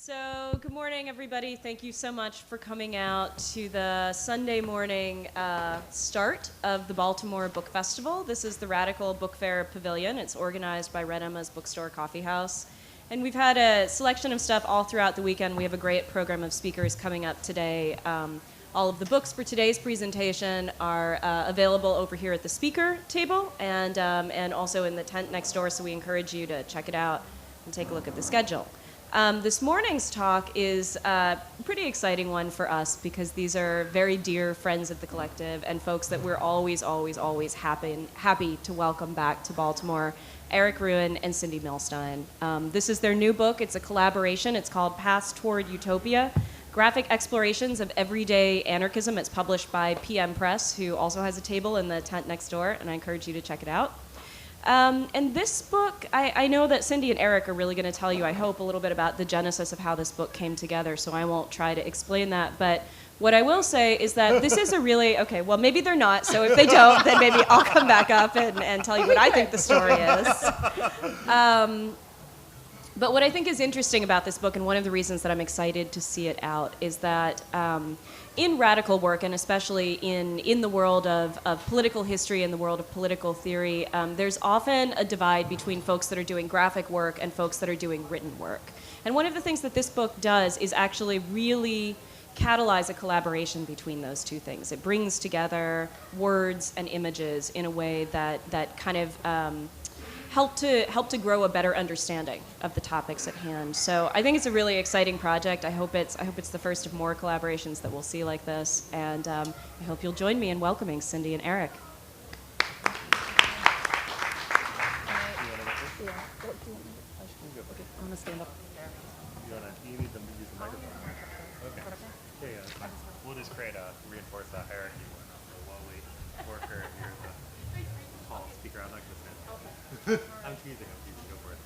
So, good morning, everybody. Thank you so much for coming out to the Sunday morning start of the Baltimore Book Festival. This is the Radical Bookfair Pavilion. It's organized by Red Emma's Bookstore Coffee House. And we've had a selection of stuff all throughout the weekend. We have a great program of speakers coming up today. All of the books for today's presentation are available over here at the speaker table and also in the tent next door, so we encourage you to check it out and take a look at the schedule. This morning's talk is a pretty exciting one for us because these are very dear friends of the collective and folks that we're always happy to welcome back to Baltimore, Erik Ruin and Cindy Milstein. This is their new book. It's a collaboration. It's called Paths Toward Utopia, Graphic Explorations of Everyday Anarchism. It's published by PM Press, who also has a table in the tent next door, and I encourage you to check it out. And this book, I know that Cindy and Erik are really going to tell you, I hope, a little bit about the genesis of how this book came together, so I won't try to explain that. But what I will say is that this is a really, okay, well, maybe they're not, so if they don't, then maybe I'll come back up and tell you what I think the story is. But what I think is interesting about this book, and one of the reasons that I'm excited to see it out, is that in radical work, and especially in the world of political history and the world of political theory, there's often a divide between folks that are doing graphic work and folks that are doing written work. And one of the things that this book does is actually really catalyze a collaboration between those two things. It brings together words and images in a way that kind of help to grow a better understanding of the topics at hand. So I think it's a really exciting project. I hope it's the first of more collaborations that we'll see like this, and I hope you'll join me in welcoming Cindy and Erik. I'm gonna stand up. You need them to use the microphone. Okay. Yeah, that's fine. We'll just reinforce that hierarchy. We're not the lowly worker. You're the tall speaker. I'm not going to stand. I'm teasing. Go for it.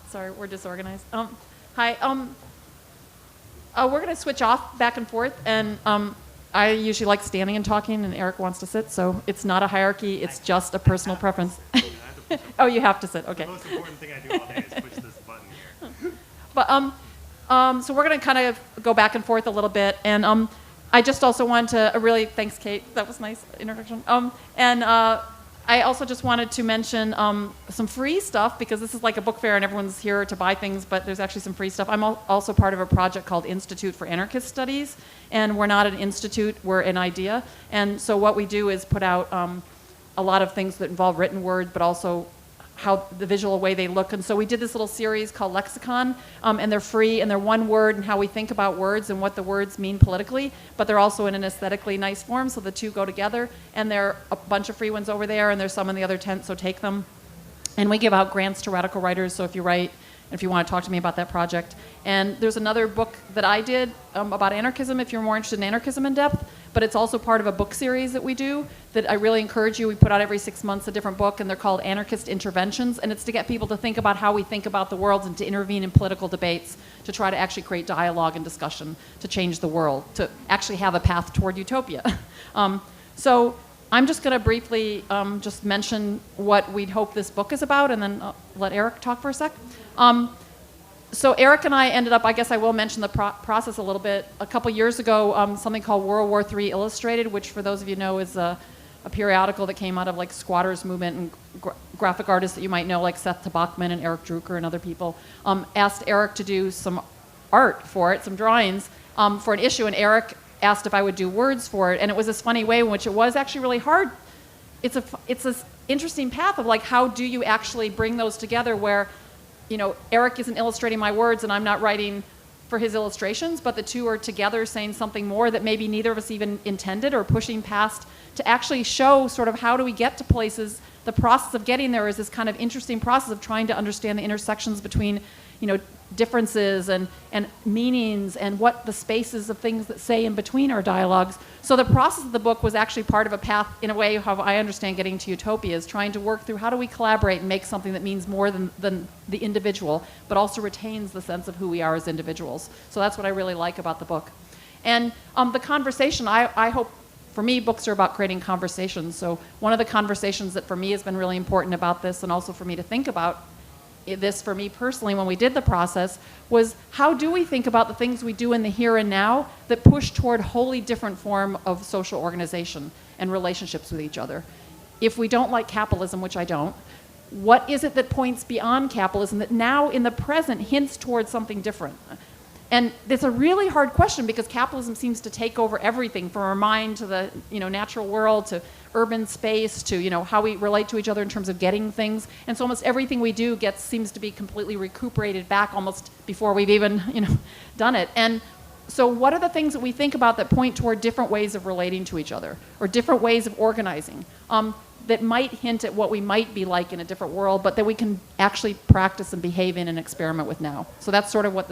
Sorry, we're disorganized. Hi. We're going to switch off back and forth, and I usually like standing and talking, and Erik wants to sit, so it's not a hierarchy. It's just a personal preference. Oh, you have to sit. Okay. The most important thing I do all day is push this button here. But so we're going to kind of go back and forth a little bit, and I just also want to really thanks, Kate. That was a nice introduction. I also just wanted to mention some free stuff, because this is like a book fair and everyone's here to buy things, but there's actually some free stuff. I'm also part of a project called Institute for Anarchist Studies, and we're not an institute, we're an idea. And so what we do is put out a lot of things that involve written word, but also how the visual way they look. And so we did this little series called Lexicon, and they're free, and they're one word and how we think about words and what the words mean politically, but they're also in an aesthetically nice form, so the two go together. And there are a bunch of free ones over there, and there's some in the other tent, so take them. And we give out grants to radical writers, so if you write, if you want to talk to me about that project. And there's another book that I did about anarchism, if you're more interested in anarchism in depth, but it's also part of a book series that we do that I really encourage you. We put out every 6 months a different book, and they're called Anarchist Interventions, and it's to get people to think about how we think about the world and to intervene in political debates, to try to actually create dialogue and discussion, to change the world, to actually have a path toward utopia. So I'm just going to briefly just mention what we'd hope this book is about, and then let Erik talk for a sec. So Erik and I ended up, I guess I will mention the process a little bit. A couple years ago, something called World War III Illustrated, which for those of you know is a periodical that came out of like squatters movement, and graphic artists that you might know like Seth Tabachman and Eric Drucker and other people, asked Erik to do some art for it, some drawings for an issue, and Erik asked if I would do words for it, and it was this funny way in which it was actually really hard. It's this interesting path of like, how do you actually bring those together where, you know, Erik isn't illustrating my words and I'm not writing for his illustrations, but the two are together saying something more that maybe neither of us even intended, or pushing past to actually show sort of how do we get to places. The process of getting there is this kind of interesting process of trying to understand the intersections between, you know, differences and meanings and what the spaces of things that say in between our dialogues. So the process of the book was actually part of a path, in a way, how I understand getting to utopia, is trying to work through how do we collaborate and make something that means more than the individual, but also retains the sense of who we are as individuals. So that's what I really like about the book. And the conversation, I hope, for me, books are about creating conversations. So one of the conversations that for me has been really important about this, and also for me to think about, this for me personally when we did the process was, how do we think about the things we do in the here and now that push toward wholly different form of social organization and relationships with each other? If we don't like capitalism, which I don't, what is it that points beyond capitalism that now in the present hints towards something different? And it's a really hard question because capitalism seems to take over everything from our mind to the natural world to urban space to how we relate to each other in terms of getting things. And so almost everything we do seems to be completely recuperated back almost before we've even done it. And so what are the things that we think about that point toward different ways of relating to each other or different ways of organizing that might hint at what we might be like in a different world, but that we can actually practice and behave in and experiment with now? So that's sort of what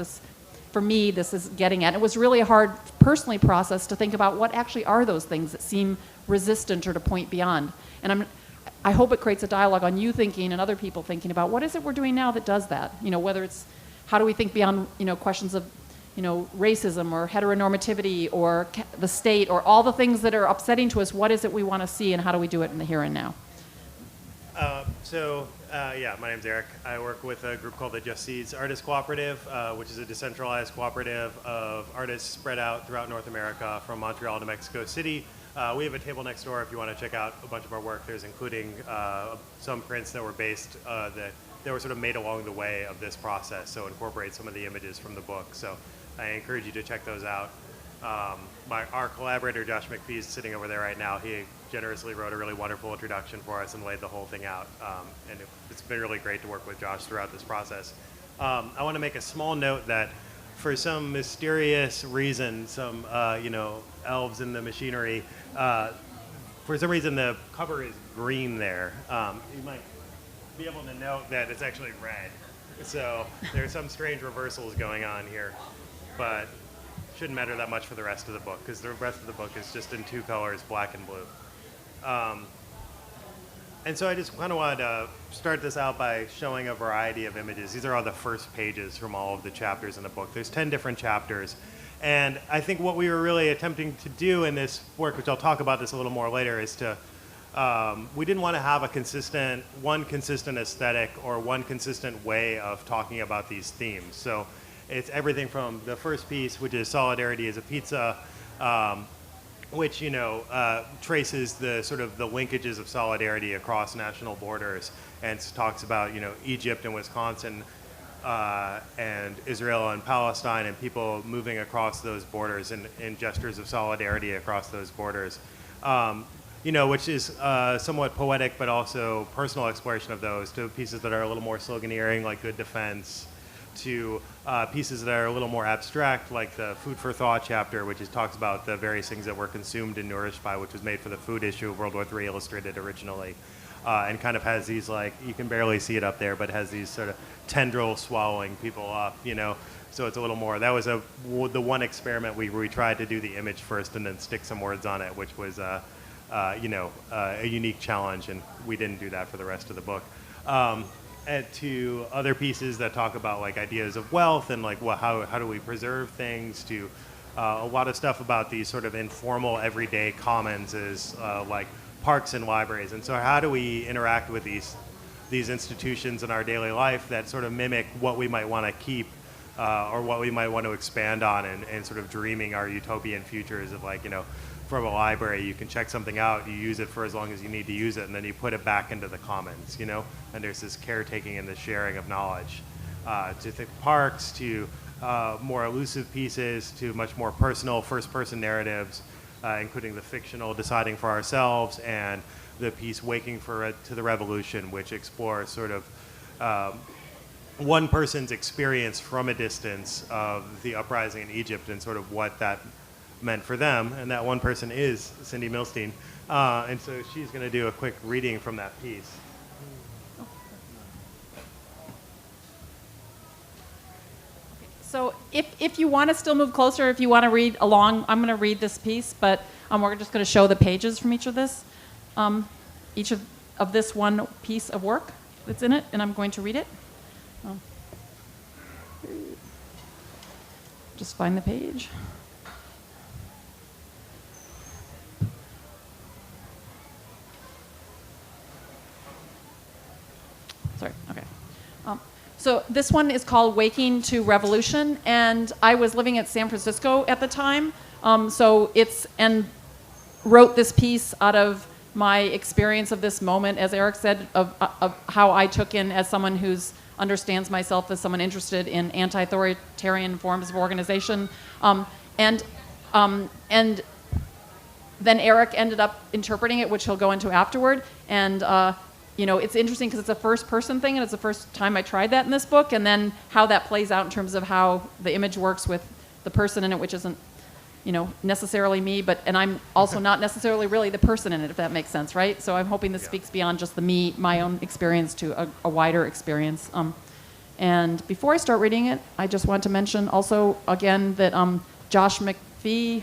for me, this is getting at. It was really a hard, personally, process to think about what actually are those things that seem resistant or to point beyond. And I hope it creates a dialogue on you thinking and other people thinking about what is it we're doing now that does that? Whether it's how do we think beyond questions of racism or heteronormativity or the state or all the things that are upsetting to us. What is it we want to see and how do we do it in the here and now? My name's Erik. I work with a group called the Just Seeds Artist Cooperative, which is a decentralized cooperative of artists spread out throughout North America from Montreal to Mexico City. We have a table next door if you want to check out a bunch of our work. There's including some prints that were based, that were sort of made along the way of this process, so incorporate some of the images from the book. So I encourage you to check those out. Our collaborator, Josh McPhee, is sitting over there right now. He generously wrote a really wonderful introduction for us and laid the whole thing out. And it's been really great to work with Josh throughout this process. I want to make a small note that for some mysterious reason, some elves in the machinery, for some reason the cover is green there. You might be able to note that it's actually red. So there's some strange reversals going on here, but shouldn't matter that much for the rest of the book because the rest of the book is just in two colors, black and blue. And so I just kind of wanted to start this out by showing a variety of images. These are all the first pages from all of the chapters in the book. There's 10 different chapters. And I think what we were really attempting to do in this work, which I'll talk about this a little more later, is to, we didn't want to have one consistent aesthetic or one consistent way of talking about these themes. So it's everything from the first piece, which is Solidarity is a Pizza, which traces the sort of the linkages of solidarity across national borders and talks about Egypt and Wisconsin and Israel and Palestine and people moving across those borders in gestures of solidarity across those borders, which is somewhat poetic but also personal exploration of those, to pieces that are a little more sloganeering like Good Defense, to pieces that are a little more abstract, like the Food for Thought chapter, which talks about the various things that we're consumed and nourished by, which was made for the food issue of World War III Illustrated originally, and kind of has these, like, you can barely see it up there, but has these sort of tendrils swallowing people up, so it's a little more. That was the one experiment we tried to do the image first and then stick some words on it, which was a unique challenge, and we didn't do that for the rest of the book. And to other pieces that talk about like ideas of wealth and like how do we preserve things, to a lot of stuff about these sort of informal everyday commons as like parks and libraries. And so how do we interact with these institutions in our daily life that sort of mimic what we might want to keep or what we might want to expand on, and sort of dreaming our utopian futures of like, from a library, you can check something out, you use it for as long as you need to use it, and then you put it back into the commons, and there's this caretaking and the sharing of knowledge. To think parks, to more elusive pieces, to much more personal first-person narratives, including the fictional Deciding for Ourselves and the piece Waking to the Revolution, which explores sort of one person's experience from a distance of the uprising in Egypt and sort of what that meant for them, and that one person is Cindy Milstein, and so she's going to do a quick reading from that piece. So if you want to still move closer, if you want to read along, I'm going to read this piece, but we're just going to show the pages from each of this, each of this one piece of work that's in it, and I'm going to read it. Just find the page. Sorry, okay. So this one is called Waking to Revolution, and I was living at San Francisco at the time. And wrote this piece out of my experience of this moment, as Erik said, of how I took in as someone who understands myself as someone interested in anti-authoritarian forms of organization. And then Erik ended up interpreting it, which he'll go into afterward. And it's interesting because it's a first-person thing, and it's the first time I tried that in this book, and then how that plays out in terms of how the image works with the person in it, which isn't necessarily me, and I'm also not necessarily really the person in it, if that makes sense, right? So I'm hoping this speaks beyond just my own experience to a wider experience. And before I start reading it, I just want to mention also, again, that Josh McPhee,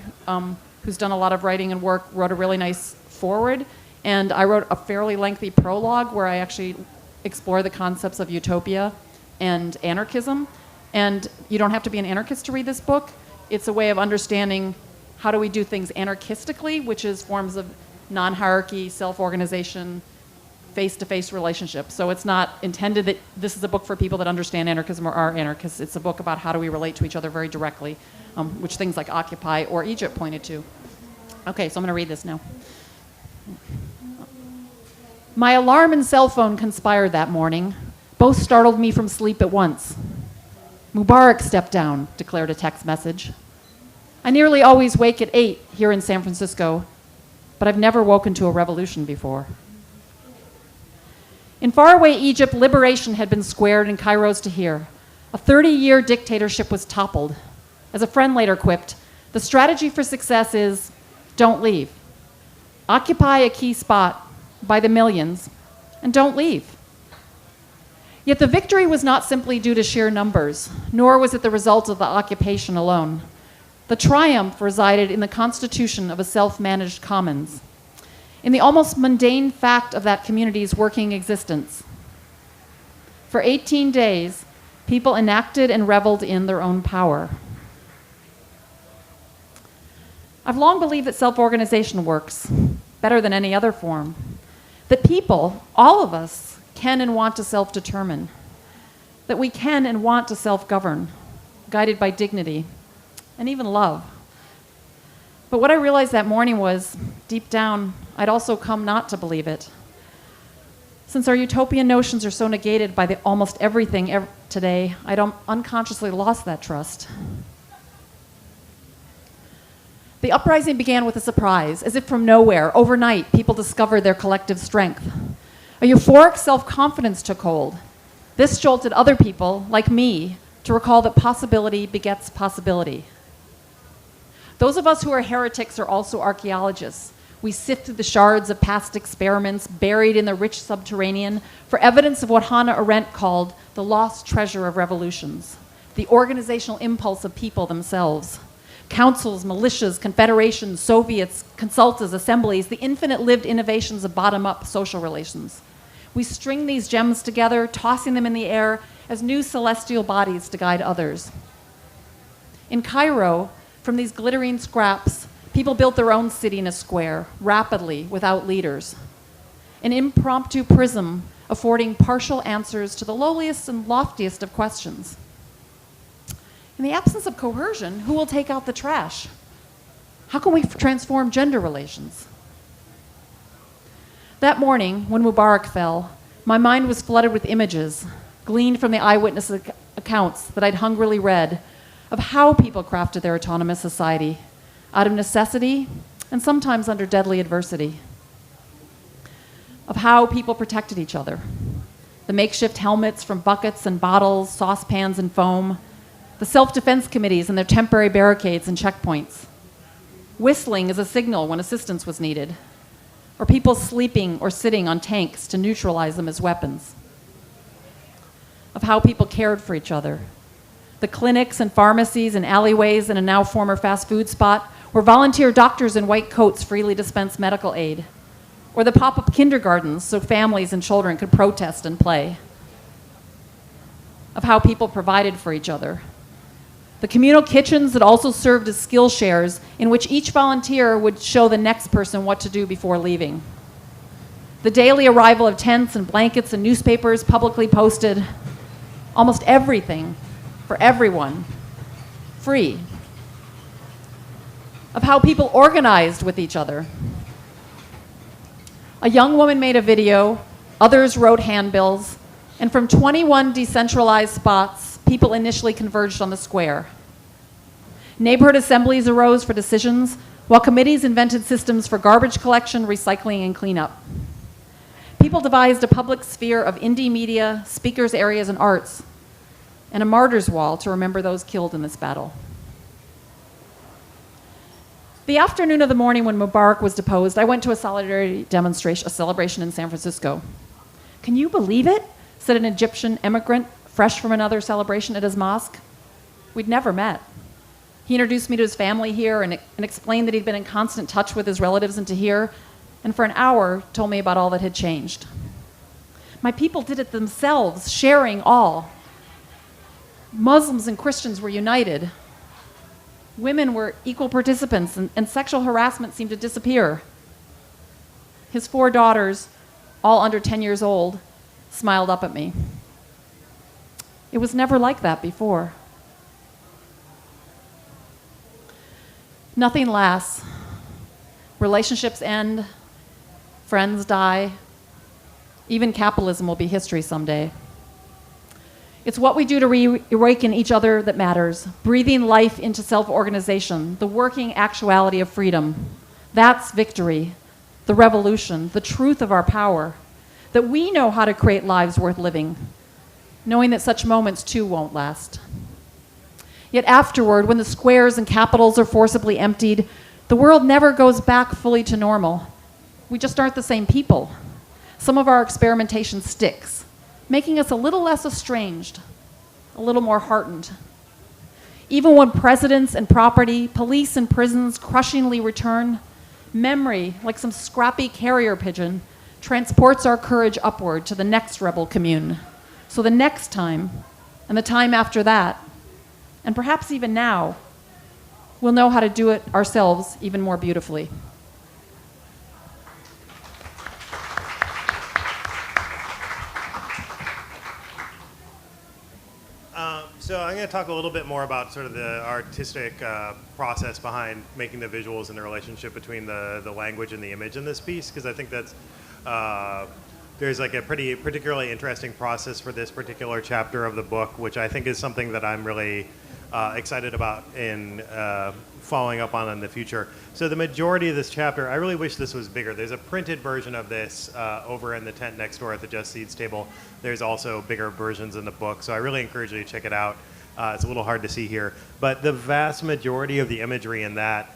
who's done a lot of writing and work, wrote a really nice foreword, and I wrote a fairly lengthy prologue where I actually explore the concepts of utopia and anarchism. And you don't have to be an anarchist to read this book. It's a way of understanding how do we do things anarchistically, which is forms of non-hierarchy, self-organization, face-to-face relationships. So it's not intended that this is a book for people that understand anarchism or are anarchists. It's a book about how do we relate to each other very directly, which things like Occupy or Egypt pointed to. Okay, so I'm going to read this now. My alarm and cell phone conspired that morning. Both startled me from sleep at once. Mubarak stepped down, declared a text message. I nearly always wake at 8 here in San Francisco, but I've never woken to a revolution before. In faraway Egypt, liberation had been squared in Kairos Tahrir. A 30-year dictatorship was toppled. As a friend later quipped, the strategy for success is don't leave. Occupy a key spot by the millions, and don't leave. Yet the victory was not simply due to sheer numbers, nor was it the result of the occupation alone. The triumph resided in the constitution of a self-managed commons, in the almost mundane fact of that community's working existence. For 18 days, people enacted and reveled in their own power. I've long believed that self-organization works better than any other form, that people, all of us, can and want to self-determine, that we can and want to self-govern, guided by dignity and even love. But what I realized that morning was, deep down, I'd also come not to believe it. Since our utopian notions are so negated by almost everything today, I'd unconsciously lost that trust. The uprising began with a surprise, as if from nowhere. Overnight, people discovered their collective strength. A euphoric self-confidence took hold. This jolted other people, like me, to recall that possibility begets possibility. Those of us who are heretics are also archaeologists. We sift through the shards of past experiments buried in the rich subterranean for evidence of what Hannah Arendt called the lost treasure of revolutions, the organizational impulse of people themselves. Councils, militias, confederations, Soviets, consultas, assemblies, the infinite lived innovations of bottom-up social relations. We string these gems together, tossing them in the air as new celestial bodies to guide others. In Cairo, from these glittering scraps, people built their own city in a square, rapidly, without leaders. An impromptu prism affording partial answers to the lowliest and loftiest of questions. In the absence of coercion, who will take out the trash? How can we transform gender relations? That morning, when Mubarak fell, my mind was flooded with images, gleaned from the eyewitness accounts that I'd hungrily read, of how people crafted their autonomous society, out of necessity and sometimes under deadly adversity. Of how people protected each other. The makeshift helmets from buckets and bottles, saucepans and foam, the self-defense committees and their temporary barricades and checkpoints. Whistling as a signal when assistance was needed, or people sleeping or sitting on tanks to neutralize them as weapons. Of how people cared for each other. The clinics and pharmacies and alleyways in a now former fast food spot where volunteer doctors in white coats freely dispensed medical aid. Or the pop-up kindergartens so families and children could protest and play. Of how people provided for each other. The communal kitchens that also served as skill shares in which each volunteer would show the next person what to do before leaving. The daily arrival of tents and blankets and newspapers publicly posted. almost everything, for everyone, free. Of how people organized with each other. A young woman made a video, others wrote handbills, and from 21 decentralized spots, people initially converged on the square. Neighborhood assemblies arose for decisions, while committees invented systems for garbage collection, recycling, and cleanup. People devised a public sphere of indie media, speakers' areas, and arts, and a martyrs' wall to remember those killed in this battle. The afternoon of the morning when Mubarak was deposed, I went to a solidarity demonstration, a celebration in San Francisco. Can you believe it? Said an Egyptian immigrant, fresh from another celebration at his mosque. We'd never met. He introduced me to his family here and explained that he'd been in constant touch with his relatives in Tahrir, and for an hour told me about all that had changed. My people did it themselves, sharing all. Muslims and Christians were united. Women were equal participants, and sexual harassment seemed to disappear. His 4 daughters, all under 10 years old, smiled up at me. It was never like that before. Nothing lasts. Relationships end. Friends die. Even capitalism will be history someday. It's what we do to reawaken each other that matters, breathing life into self-organization, the working actuality of freedom. That's victory, the revolution, the truth of our power, that we know how to create lives worth living, knowing that such moments too won't last. Yet afterward, when the squares and capitals are forcibly emptied, the world never goes back fully to normal. We just aren't the same people. Some of our experimentation sticks, making us a little less estranged, a little more heartened. Even when presidents and property, police and prisons crushingly return, memory, like some scrappy carrier pigeon, transports our courage upward to the next rebel commune. So the next time, and the time after that, and perhaps even now, we'll know how to do it ourselves even more beautifully. So I'm going to talk a little bit more about sort of the artistic process behind making the visuals and the relationship between the language and the image in this piece, because I think that's there's like a pretty particularly interesting process for this particular chapter of the book, which I think is something that I'm really excited about in following up on in the future. So the majority of this chapter, I really wish this was bigger. There's a printed version of this over in the tent next door at the Just Seeds table. There's also bigger versions in the book, so I really encourage you to check it out. It's a little hard to see here, but the vast majority of the imagery in that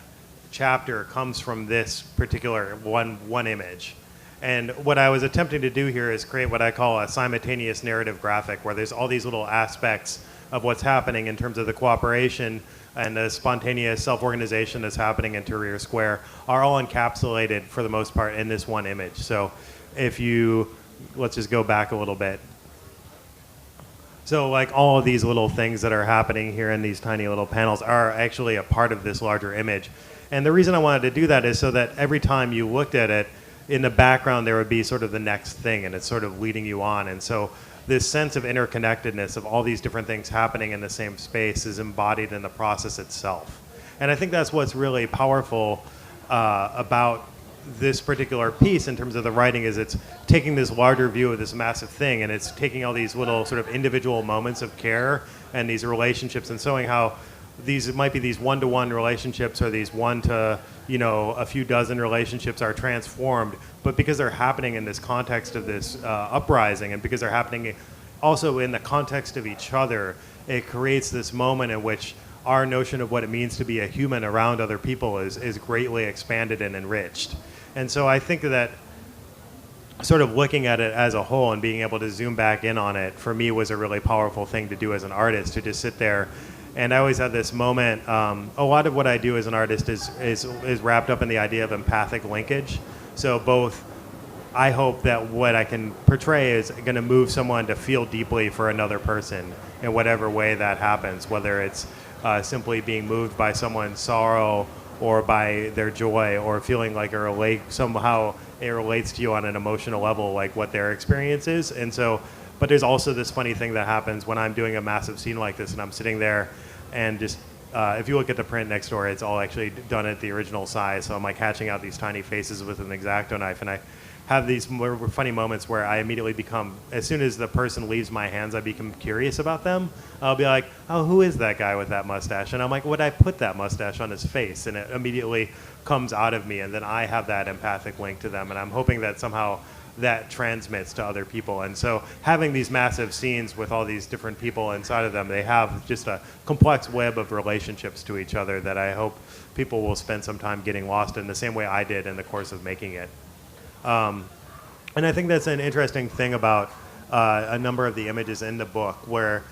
chapter comes from this particular one image. And what I was attempting to do here is create what I call a simultaneous narrative graphic, where there's all these little aspects of what's happening in terms of the cooperation and the spontaneous self-organization that's happening in Tahrir Square are all encapsulated for the most part in this one image. So if you, let's just go back a little bit. So like all of these little things that are happening here in these tiny little panels are actually a part of this larger image. And the reason I wanted to do that is so that every time you looked at it, in the background there would be sort of the next thing, and it's sort of leading you on. And so this sense of interconnectedness of all these different things happening in the same space is embodied in the process itself. And I think that's what's really powerful about this particular piece in terms of the writing, is it's taking this larger view of this massive thing, and it's taking all these little sort of individual moments of care and these relationships and showing how these might be these one-to-one relationships or these one to, a few dozen relationships are transformed, but because they're happening in this context of this uprising, and because they're happening also in the context of each other, it creates this moment in which our notion of what it means to be a human around other people is greatly expanded and enriched. And so I think that sort of looking at it as a whole and being able to zoom back in on it, for me, was a really powerful thing to do as an artist, to just sit there. And I always had this moment, a lot of what I do as an artist is wrapped up in the idea of empathic linkage. So both, I hope that what I can portray is going to move someone to feel deeply for another person in whatever way that happens, whether it's simply being moved by someone's sorrow or by their joy, or feeling like somehow it relates to you on an emotional level, like what their experience is. And so But there's also this funny thing that happens when I'm doing a massive scene like this and I'm sitting there and just, if you look at the print next door, it's all actually done at the original size. So I'm like hatching out these tiny faces with an X-Acto knife, and I have these more funny moments where I immediately become, as soon as the person leaves my hands, I become curious about them. I'll be like, oh, who is that guy with that mustache? And I'm like, would I put that mustache on his face? And it immediately comes out of me, and then I have that empathic link to them, and I'm hoping that somehow that transmits to other people. And so having these massive scenes with all these different people inside of them, they have just a complex web of relationships to each other that I hope people will spend some time getting lost in the same way I did in the course of making it. And I think that's an interesting thing about a number of the images in the book, where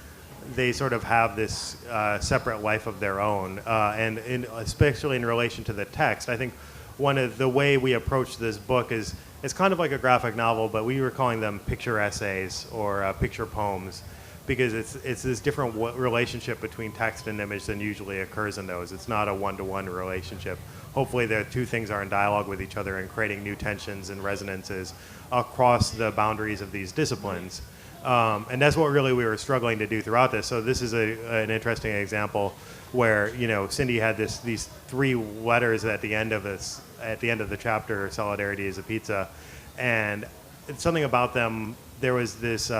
they sort of have this separate life of their own, and especially in relation to the text. I think one of the way we approach this book is it's kind of like a graphic novel, but we were calling them picture essays or picture poems, because it's this different relationship between text and image than usually occurs in those. It's not a one-to-one relationship. Hopefully the two things are in dialogue with each other and creating new tensions and resonances across the boundaries of these disciplines. And that's what really we were struggling to do throughout this. So this is an interesting example where, you know, Cindy had these 3 letters at the end of the chapter, Solidarity is a Pizza, and it's something about them. There was this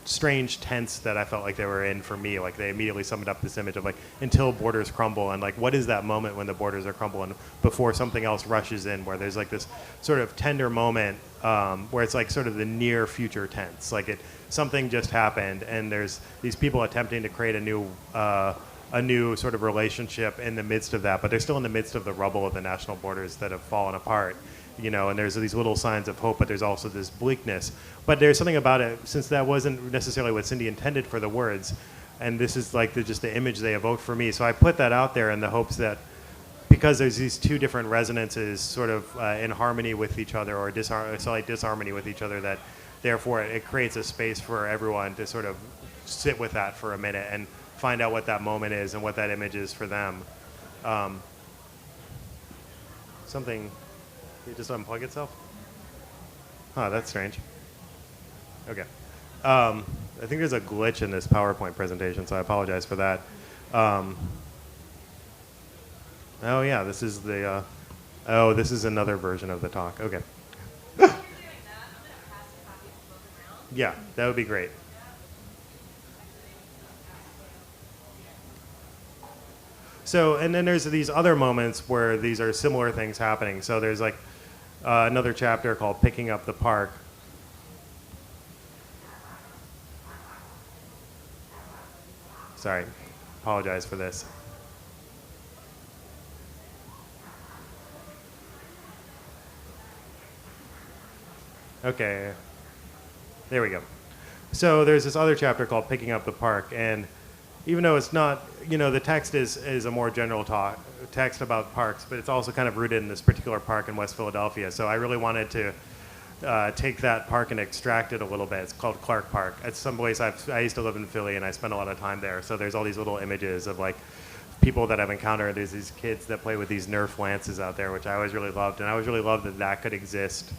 strange tense that I felt like they were in for me. Like they immediately summed up this image of like, until borders crumble, and like, what is that moment when the borders are crumbling before something else rushes in, where there's like this sort of tender moment where it's like sort of the near future tense. Like something just happened, and there's these people attempting to create a new sort of relationship in the midst of that, but they're still in the midst of the rubble of the national borders that have fallen apart. You know, and there's these little signs of hope, but there's also this bleakness. But there's something about it, since that wasn't necessarily what Cindy intended for the words, and this is like just the image they evoked for me. So I put that out there in the hopes that, because there's these 2 different resonances sort of in harmony with each other, or slight disharmony with each other, that therefore it creates a space for everyone to sort of sit with that for a minute and find out what that moment is and what that image is for them. It just unplug itself? Huh, that's strange. Okay. I think there's a glitch in this PowerPoint presentation, so I apologize for that. Oh yeah, this is the, this is another version of the talk. Okay. Yeah, that would be great. So, and then there's these other moments where these are similar things happening. So there's like another chapter called Picking Up the Park. Sorry, apologize for this. Okay, there we go. So there's this other chapter called Picking Up the Park, and even though it's not, you know, the text is a more general text about parks, but it's also kind of rooted in this particular park in West Philadelphia. So I really wanted to take that park and extract it a little bit. It's called Clark Park. It's some place I used to live in Philly, and I spent a lot of time there. So there's all these little images of like people that I've encountered. There's these kids that play with these Nerf lances out there, which I always really loved, and I always really loved that could exist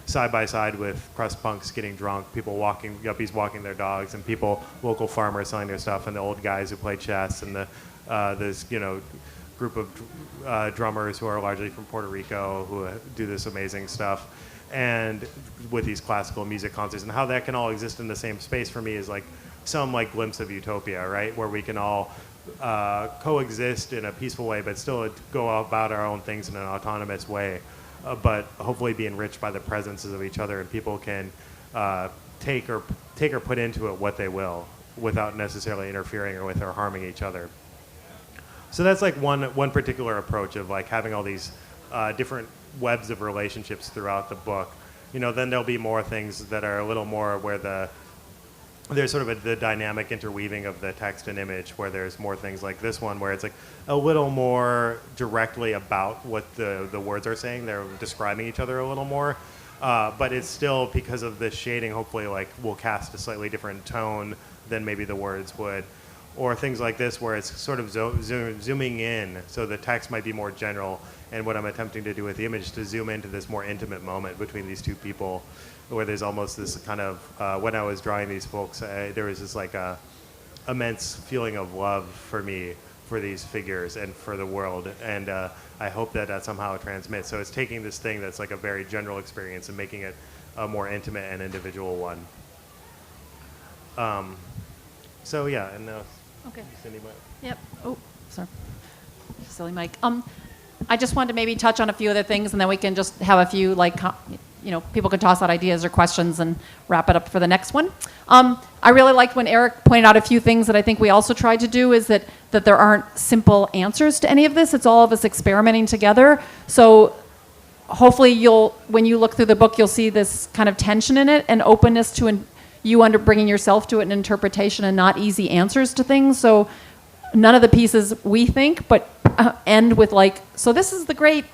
side by side with crust punks getting drunk, people walking, yuppies walking their dogs, and local farmers selling their stuff, and the old guys who play chess, and this, you know, group of drummers who are largely from Puerto Rico who do this amazing stuff, and with these classical music concerts, and how that can all exist in the same space for me is like some like glimpse of utopia, right? Where we can all coexist in a peaceful way, but still go about our own things in an autonomous way. But hopefully be enriched by the presences of each other, and people can take or put into it what they will without necessarily interfering or harming each other. So that's like one particular approach of like having all these different webs of relationships throughout the book. You know, then there'll be more things that are a little more where there's sort of the dynamic interweaving of the text and image, where there's more things like this one where it's like a little more directly about what the words are saying. They're describing each other a little more, but it's still, because of this shading, hopefully like will cast a slightly different tone than maybe the words would. or things like this where it's sort of zooming in, so the text might be more general, and what I'm attempting to do with the image is to zoom into this more intimate moment between these two people, where there's almost this kind of, when I was drawing these folks, there was this like immense feeling of love for me, for these figures and for the world, and I hope that somehow transmits. So it's taking this thing that's like a very general experience and making it a more intimate and individual one. So yeah, and Okay. Cindy, Yep. Oh, sorry. Silly mic. I just wanted to maybe touch on a few other things, and then we can just have a few, like, people can toss out ideas or questions and wrap it up for the next one. I really liked when Erik pointed out a few things that I think we also tried to do, is that there aren't simple answers to any of this. It's all of us experimenting together. So hopefully when you look through the book, you'll see this kind of tension in it and openness to you bringing yourself to it, an interpretation and not easy answers to things. So none of the pieces we think, but end with like, so this is the great,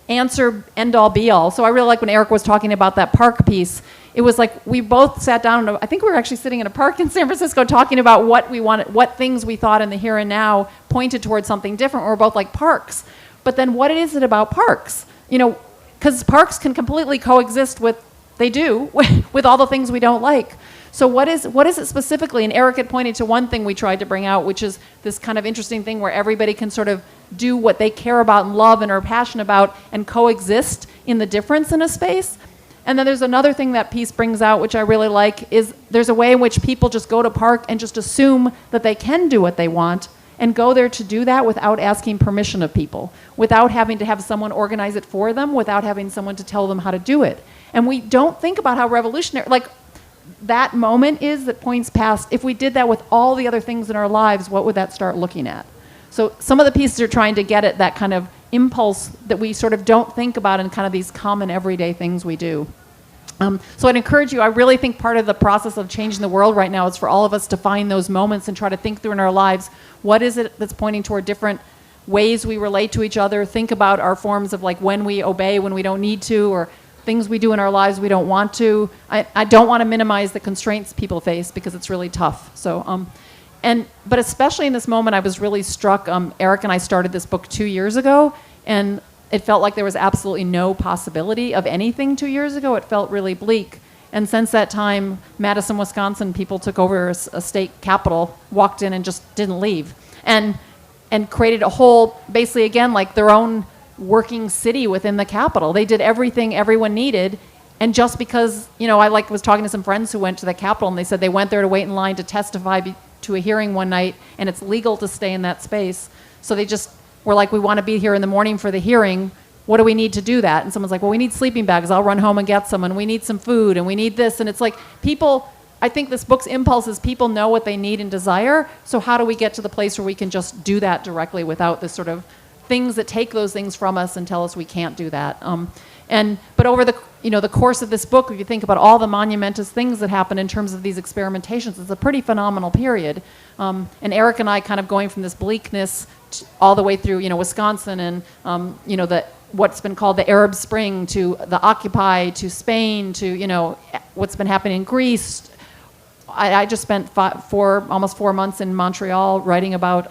answer, end all be all. So I really like when Erik was talking about that park piece. It was like we both sat down, and I think we were actually sitting in a park in San Francisco talking about what we wanted, what things we thought in the here and now pointed towards something different. We're both like, parks. But then what is it about parks? Because parks can completely coexist with all the things we don't like. So what is it specifically? And Erik had pointed to one thing we tried to bring out, which is this kind of interesting thing where everybody can sort of do what they care about and love and are passionate about and coexist in the difference in a space. And then there's another thing that piece brings out, which I really like, is there's a way in which people just go to park and just assume that they can do what they want and go there to do that without asking permission of people, without having to have someone organize it for them, without having someone to tell them how to do it. And we don't think about how revolutionary, like that moment is that points past, if we did that with all the other things in our lives, what would that start looking at? So some of the pieces are trying to get at that kind of impulse that we sort of don't think about in kind of these common everyday things we do. So I'd encourage you, I really think part of the process of changing the world right now is for all of us to find those moments and try to think through in our lives, what is it that's pointing toward different ways we relate to each other, think about our forms of like when we obey, when we don't need to, or things we do in our lives we don't want to. I don't want to minimize the constraints people face because it's really tough. So, but especially in this moment, I was really struck. Erik and I started this book 2 years ago, and it felt like there was absolutely no possibility of anything 2 years ago. It felt really bleak. And since that time, Madison, Wisconsin, people took over a state capital, walked in and just didn't leave. And created a whole, basically again, like their own working city within the capital. They did everything everyone needed. And just because, I was talking to some friends who went to the Capitol, and they said they went there to wait in line to testify to a hearing one night, and it's legal to stay in that space. So they just were like, we want to be here in the morning for the hearing. What do we need to do that? And someone's like, well, we need sleeping bags. I'll run home and get some. And we need some food. And we need this. And it's like people, I think this book's impulse is people know what they need and desire. So how do we get to the place where we can just do that directly without this sort of things that take those things from us and tell us we can't do that? But over the course of this book, if you think about all the monumentous things that happen in terms of these experimentations, it's a pretty phenomenal period. And Erik and I kind of going from this bleakness all the way through, Wisconsin and, what's been called the Arab Spring, to the Occupy, to Spain, to, what's been happening in Greece. I just spent almost 4 months in Montreal writing about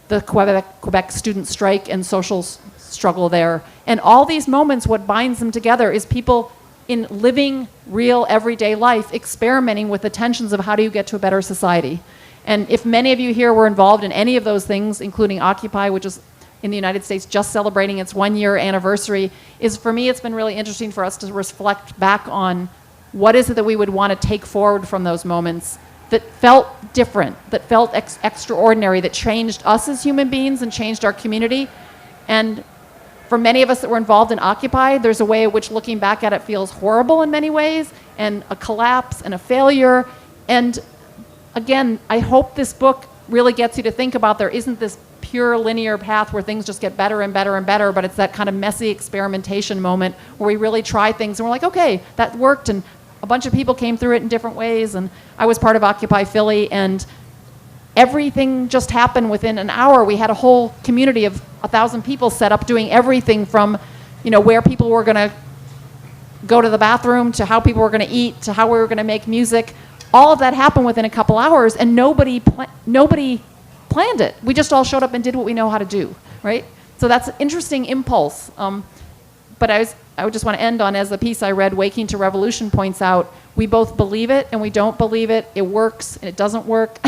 the Quebec student strike and social struggle there. And all these moments, what binds them together is people in living, real, everyday life, experimenting with the tensions of how do you get to a better society. And if many of you here were involved in any of those things, including Occupy, which is in the United States just celebrating its 1 year anniversary, for me it's been really interesting for us to reflect back on what is it that we would want to take forward from those moments that felt different, that felt extraordinary, that changed us as human beings and changed our community. And for many of us that were involved in Occupy, there's a way in which looking back at it feels horrible in many ways, and a collapse and a failure. And again, I hope this book really gets you to think about there isn't this pure linear path where things just get better and better and better, but it's that kind of messy experimentation moment where we really try things and we're like, okay, that worked, and a bunch of people came through it in different ways. And I was part of Occupy Philly, and everything just happened within an hour. We had a whole community of 1,000 people set up doing everything from, where people were going to go to the bathroom, to how people were going to eat, to how we were going to make music. all of that happened within a couple hours, and nobody planned it. We just all showed up and did what we know how to do, right? So that's an interesting impulse. But I would just want to end on, as the piece I read, Waking to Revolution, points out, we both believe it and we don't believe it. It works and it doesn't work.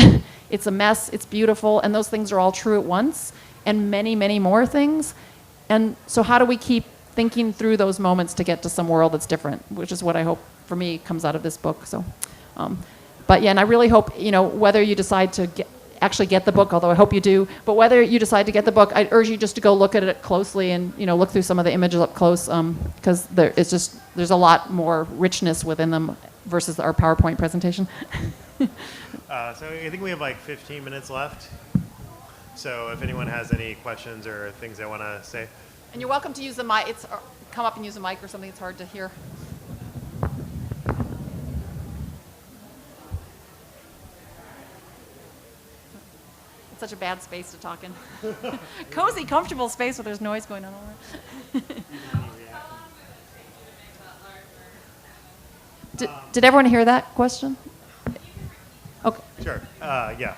It's a mess, it's beautiful, and those things are all true at once, and many, many more things. And so how do we keep thinking through those moments to get to some world that's different, which is what I hope, for me, comes out of this book. So, but yeah, and I really hope, whether you decide to actually get the book, although I hope you do, but whether you decide to get the book, I'd urge you just to go look at it closely and, look through some of the images up close, because there's a lot more richness within them versus our PowerPoint presentation. So I think we have like 15 minutes left. So if anyone has any questions or things they want to say. And you're welcome to use the mic. Come up and use a mic or something. It's hard to hear. It's such a bad space to talk in. Cozy, comfortable space where there's noise going on all around. Did everyone hear that question? Okay. Sure. Yeah.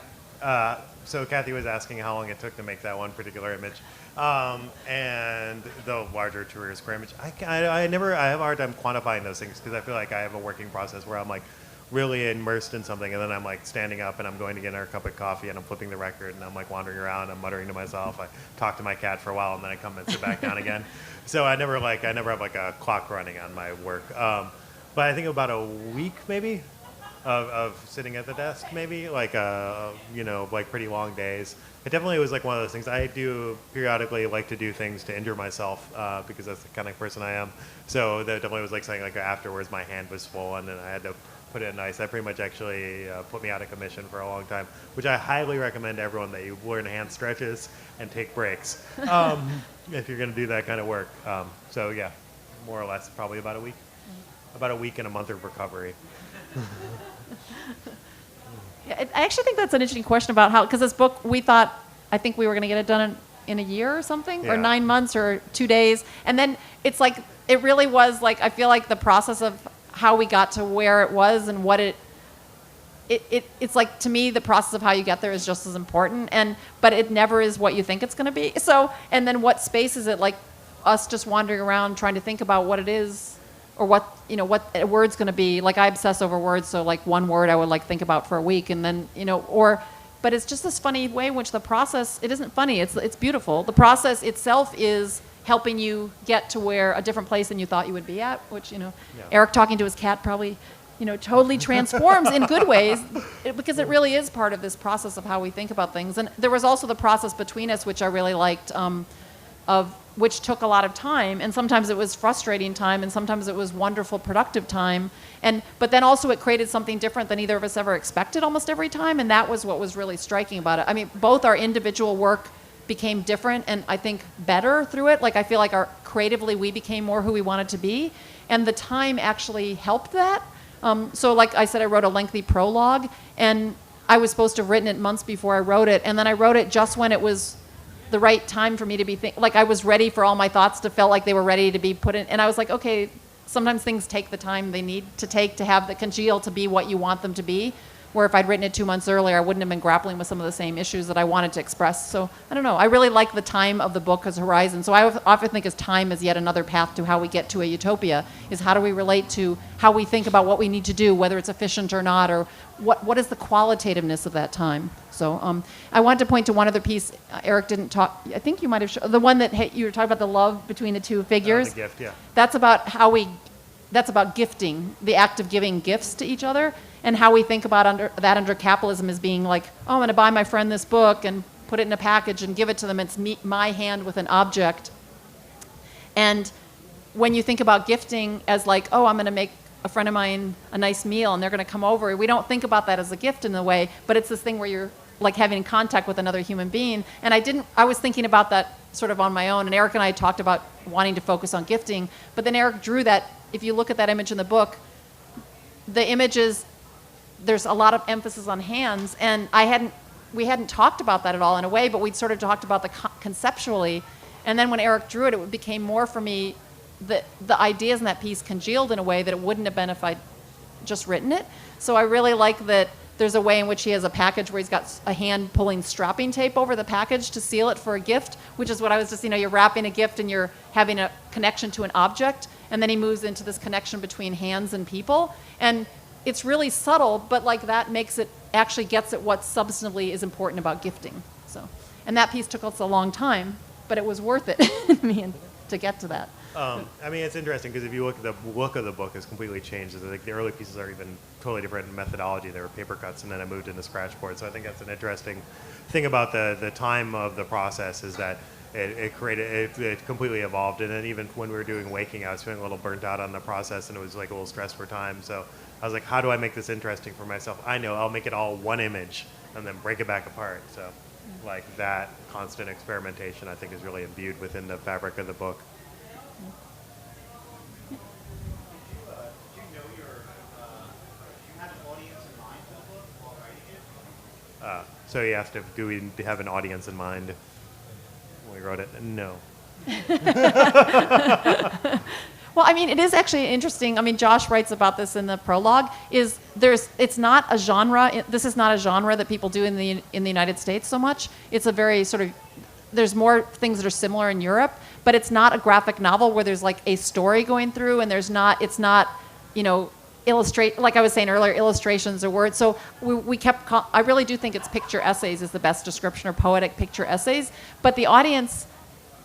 So Kathy was asking how long it took to make that one particular image, and the larger tour square image. I have a hard time quantifying those things because I feel like I have a working process where I'm like really immersed in something, and then I'm like standing up and I'm going to get a cup of coffee and I'm flipping the record and I'm like wandering around, I'm muttering to myself. I talk to my cat for a while and then I come and sit back down again. So I never have like a clock running on my work. But I think about a week maybe of sitting at the desk, maybe like like pretty long days. It definitely was like one of those things. I do periodically like to do things to injure myself because that's the kind of person I am. So that definitely was like something like afterwards my hand was swollen and I had to put it in ice. That pretty much actually put me out of commission for a long time, which I highly recommend to everyone that you learn hand stretches and take breaks if you're going to do that kind of work. So yeah, more or less probably about a week. About a week and a month of recovery. Yeah, I actually think that's an interesting question about how, because this book, I think we were going to get it done in a year or something, or 9 months or 2 days. And then it's like, it really was like, I feel like the process of how we got to where it was and what it's like, to me, the process of how you get there is just as important. But it never is what you think it's going to be. So, and then what space is it, like us just wandering around trying to think about what it is, or what a word's going to be. Like I obsess over words, so like one word I would like think about for a week, and then but it's just this funny way in which the process, it isn't funny, it's beautiful. The process itself is helping you get to a different place than you thought you would be at, which Erik talking to his cat probably totally transforms in good ways, because it really is part of this process of how we think about things. And there was also the process between us, which I really liked, which took a lot of time, and sometimes it was frustrating time, and sometimes it was wonderful, productive time. But then also it created something different than either of us ever expected almost every time, and that was what was really striking about it. I mean, both our individual work became different, and I think better through it. Like I feel like creatively we became more who we wanted to be, and the time actually helped that. So like I said, I wrote a lengthy prologue, and I was supposed to have written it months before I wrote it, and then I wrote it just when it was the right time for me to be like I was ready for all my thoughts to feel like they were ready to be put in, and I was like, okay, sometimes things take the time they need to take to have the congeal to be what you want them to be, where if I'd written it 2 months earlier I wouldn't have been grappling with some of the same issues that I wanted to express. So I don't know, I really like the time of the book as horizon. So I often think as time as yet another path to how we get to a utopia, is how do we relate to how we think about what we need to do, whether it's efficient or not, or what is the qualitativeness of that time. So I wanted to point to one other piece. Erik didn't talk, I think you might have, the one that you were talking about, the love between the two figures. The gift, yeah. That's about that's about gifting, the act of giving gifts to each other, and how we think about under capitalism as being like, oh, I'm going to buy my friend this book and put it in a package and give it to them. It's my hand with an object. And when you think about gifting as like, oh, I'm going to make a friend of mine a nice meal and they're going to come over, we don't think about that as a gift in a way, but it's this thing where you're like having contact with another human being. And I was thinking about that sort of on my own, and Erik and I talked about wanting to focus on gifting, but then Erik drew that. If you look at that image in the book, the images, there's a lot of emphasis on hands, and we hadn't talked about that at all in a way, but we'd sort of talked about the conceptually, and then when Erik drew it, it became more for me, the ideas in that piece congealed in a way that it wouldn't have been if I'd just written it. So I really like that there's a way in which he has a package where he's got a hand pulling strapping tape over the package to seal it for a gift, which is what I was just, you're wrapping a gift and you're having a connection to an object. And then he moves into this connection between hands and people. And it's really subtle, but like that makes it, actually gets at what substantively is important about gifting. So, and that piece took us a long time, but it was worth it to get to that. I mean, it's interesting because if you look at the look of the book, has completely changed. Like the early pieces are even totally different in methodology. They were paper cuts, and then I moved into scratchboard. So I think that's an interesting thing about the time of the process is that it completely evolved. And then even when we were doing Waking, I was feeling a little burnt out on the process, and it was like a little stressed for time. So I was like, how do I make this interesting for myself? I know, I'll make it all one image and then break it back apart. So like that constant experimentation, I think, is really imbued within the fabric of the book. So he asked if do we have an audience in mind when we wrote it? No. Well, I mean, it is actually interesting. I mean, Josh writes about this in the prologue. It's not a genre. This is not a genre that people do in the United States so much. It's a very sort of, there's more things that are similar in Europe, but it's not a graphic novel where there's like a story going through, and it's not, illustrate, like I was saying earlier, illustrations or words. So I really do think it's picture essays is the best description, or poetic picture essays. But the audience,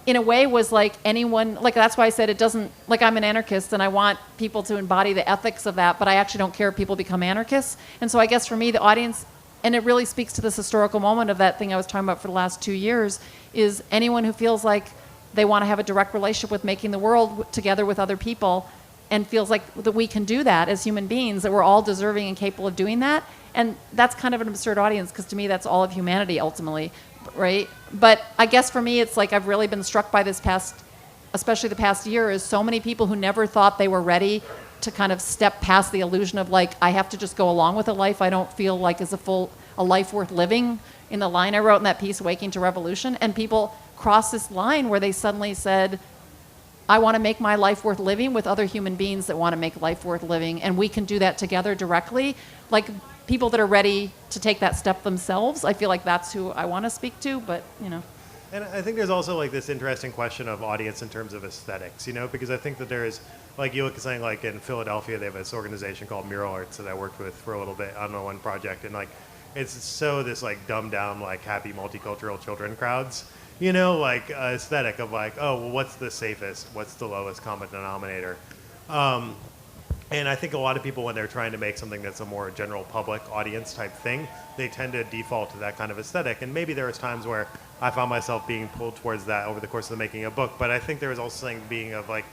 in a way, was like anyone, like that's why I said it doesn't, like I'm an anarchist and I want people to embody the ethics of that, but I actually don't care if people become anarchists. And so I guess for me, the audience, and it really speaks to this historical moment of that thing I was talking about for the last 2 years, is anyone who feels like they want to have a direct relationship with making the world together with other people, and feels like that we can do that as human beings, that we're all deserving and capable of doing that. And that's kind of an absurd audience, because to me that's all of humanity ultimately, right? But I guess for me it's like I've really been struck by especially the past year, is so many people who never thought they were ready to kind of step past the illusion of like, I have to just go along with a life I don't feel like is a life worth living, in the line I wrote in that piece, Waking to Revolution. And people crossed this line where they suddenly said, I want to make my life worth living with other human beings that want to make life worth living, and we can do that together directly. Like people that are ready to take that step themselves, I feel like that's who I want to speak to, but, And I think there's also like this interesting question of audience in terms of aesthetics, because I think that there's, like you look at something like in Philadelphia, they have this organization called Mural Arts that I worked with for a little bit on one project, and like it's so this like dumbed down, like happy multicultural children crowds. Like aesthetic of like, oh, well, what's the safest? What's the lowest common denominator? And I think a lot of people, when they're trying to make something that's a more general public audience type thing, they tend to default to that kind of aesthetic. And maybe there was times where I found myself being pulled towards that over the course of making a book. But I think there was also something being of like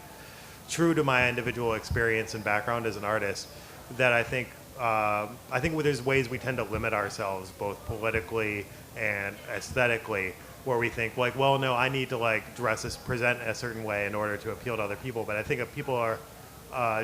true to my individual experience and background as an artist, that I think there's ways we tend to limit ourselves both politically and aesthetically, where we think like, well, no, I need to like present a certain way in order to appeal to other people. But I think if people are,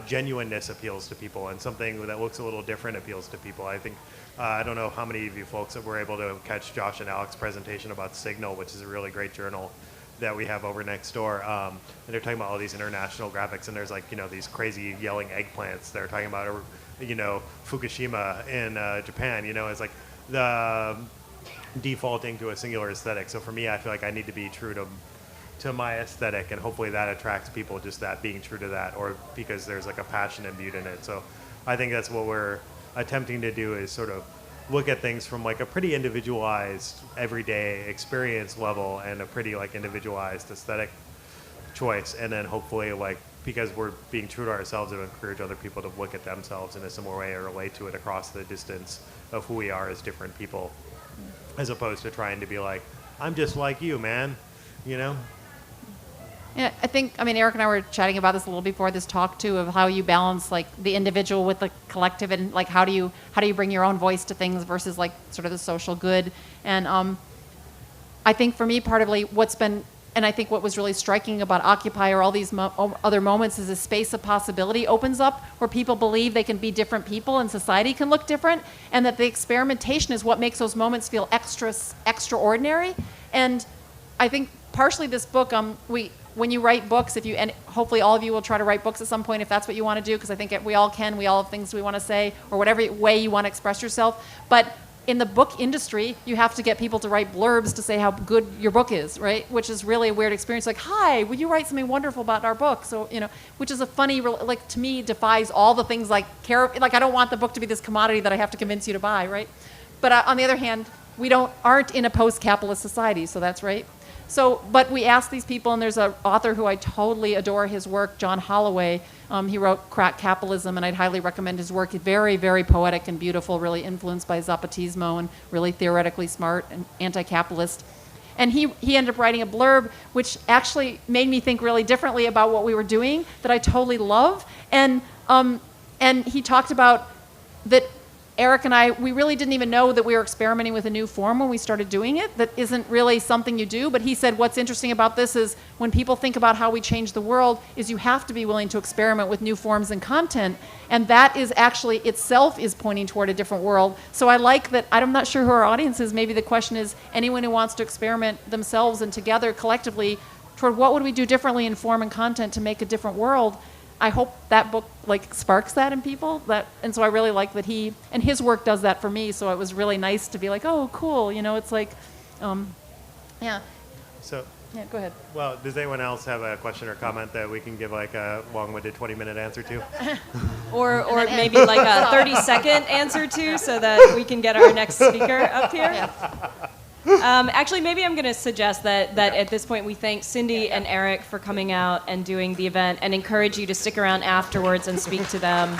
genuineness appeals to people, and something that looks a little different appeals to people. I think, I don't know how many of you folks that were able to catch Josh and Alex's presentation about Signal, which is a really great journal that we have over next door. And they're talking about all these international graphics, and there's like, these crazy yelling eggplants. They're talking about, Fukushima in Japan, it's like the defaulting to a singular aesthetic. So for me, I feel like I need to be true to my aesthetic, and hopefully that attracts people, just that being true to that, or because there's like a passion imbued in it. So I think that's what we're attempting to do, is sort of look at things from like a pretty individualized everyday experience level and a pretty like individualized aesthetic choice, and then hopefully like, because we're being true to ourselves, and encourage other people to look at themselves in a similar way or relate to it across the distance of who we are as different people, as opposed to trying to be like, I'm just like you, man, Yeah, Erik and I were chatting about this a little before this talk too, of how you balance like the individual with the collective, and like how do you bring your own voice to things versus like sort of the social good. And I think for me, partly and I think what was really striking about Occupy, or all these other moments, is a space of possibility opens up where people believe they can be different people and society can look different, and that the experimentation is what makes those moments feel extraordinary. And I think partially this book, when you write books, and hopefully all of you will try to write books at some point if that's what you want to do, because I think we all can. We all have things we want to say, or whatever way you want to express yourself. But in the book industry, you have to get people to write blurbs to say how good your book is, right? Which is really a weird experience. Like, hi, will you write something wonderful about our book? So, which is a funny, like, to me, defies all the things like I don't want the book to be this commodity that I have to convince you to buy, right? But on the other hand, we aren't in a post-capitalist society, so that's right. So, but we asked these people, and there's an author who I totally adore his work, John Holloway. He wrote Crack Capitalism, and I'd highly recommend his work. He's very, very poetic and beautiful, really influenced by Zapatismo, and really theoretically smart and anti-capitalist. And he ended up writing a blurb, which actually made me think really differently about what we were doing, that I totally love. And he talked about that Erik and I, we really didn't even know that we were experimenting with a new form when we started doing it. That isn't really something you do. But he said what's interesting about this is when people think about how we change the world is you have to be willing to experiment with new forms and content. And that is actually itself is pointing toward a different world. So I like that. I'm not sure who our audience is. Maybe the question is anyone who wants to experiment themselves and together collectively toward what would we do differently in form and content to make a different world. I hope that book sparks that in people. And so I really like that his work does that for me. So it was really nice to be like, oh, cool. It's like, yeah. So. Yeah, go ahead. Well, does anyone else have a question or comment that we can give like a long-winded 20-minute answer to? or maybe like a 30-second answer to, so that we can get our next speaker up here. Yeah. Actually, maybe I'm going to suggest that at this point we thank Cindy and Erik for coming out and doing the event, and encourage you to stick around afterwards and speak to them.